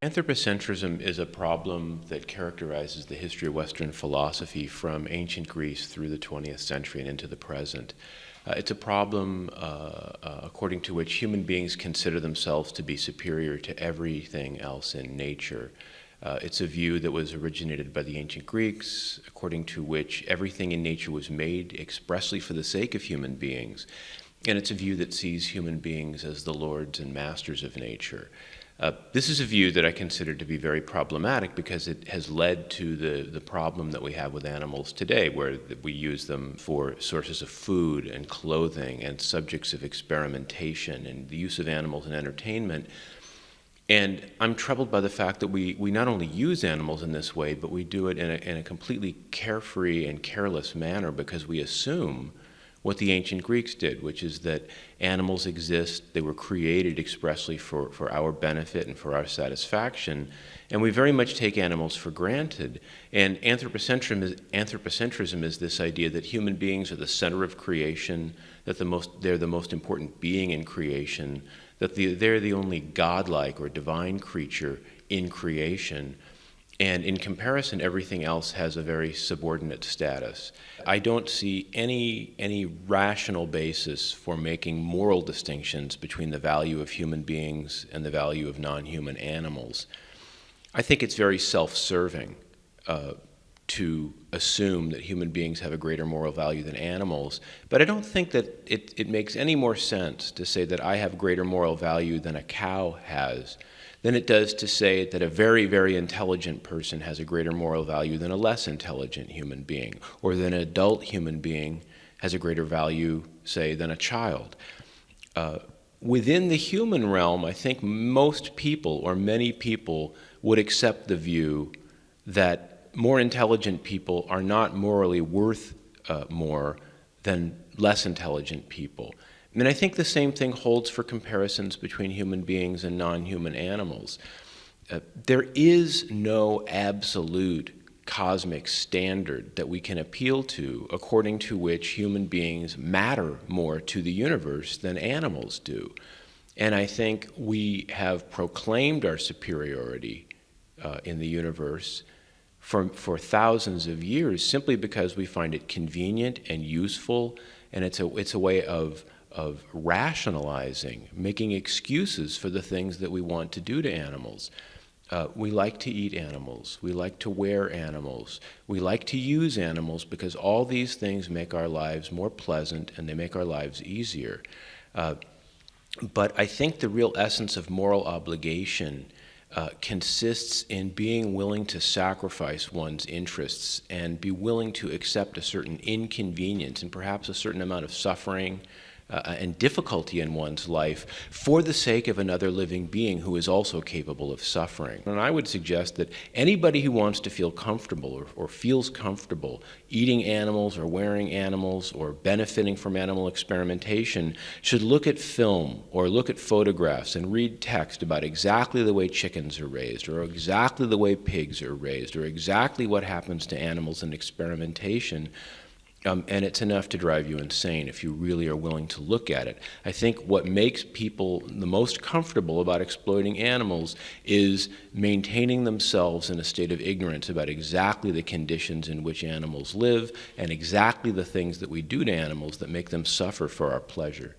Anthropocentrism is a problem that characterizes the history of Western philosophy from ancient Greece through the 20th century and into the present. It's a problem according to which human beings consider themselves to be superior to everything else in nature. It's a view that was originated by the ancient Greeks, according to which everything in nature was made expressly for the sake of human beings. And it's a view that sees human beings as the lords and masters of nature. This is a view that I consider to be very problematic because it has led to the problem that we have with animals today, where we use them for sources of food and clothing and subjects of experimentation and the use of animals in entertainment. And I'm troubled by the fact that we not only use animals in this way, but we do it in a completely carefree and careless manner because we assume what the ancient Greeks did, which is that animals exist, they were created expressly for our benefit and for our satisfaction, and we very much take animals for granted. And anthropocentrism is this idea that human beings are the center of creation, that they're the most important being in creation, that they're the only godlike or divine creature in creation. And in comparison, everything else has a very subordinate status. I don't see any rational basis for making moral distinctions between the value of human beings and the value of non-human animals. I think it's very self-serving to assume that human beings have a greater moral value than animals, but I don't think that it makes any more sense to say that I have greater moral value than a cow has than it does to say that a very, very intelligent person has a greater moral value than a less intelligent human being, or that an adult human being has a greater value, say, than a child. Within the human realm, I think most people, or many people, would accept the view that more intelligent people are not morally worth more than less intelligent people. And I think the same thing holds for comparisons between human beings and non-human animals. There is no absolute cosmic standard that we can appeal to according to which human beings matter more to the universe than animals do. And I think we have proclaimed our superiority in the universe for thousands of years simply because we find it convenient and useful, and it's a way of rationalizing, making excuses for the things that we want to do to animals. We like to eat animals. We like to wear animals. We like to use animals because all these things make our lives more pleasant and they make our lives easier. But I think the real essence of moral obligation consists in being willing to sacrifice one's interests and be willing to accept a certain inconvenience and perhaps a certain amount of suffering and difficulty in one's life for the sake of another living being who is also capable of suffering. And I would suggest that anybody who wants to feel comfortable or feels comfortable eating animals or wearing animals or benefiting from animal experimentation should look at film or look at photographs and read text about exactly the way chickens are raised or exactly the way pigs are raised or exactly what happens to animals in experimentation. And it's enough to drive you insane if you really are willing to look at it. I think what makes people the most comfortable about exploiting animals is maintaining themselves in a state of ignorance about exactly the conditions in which animals live and exactly the things that we do to animals that make them suffer for our pleasure.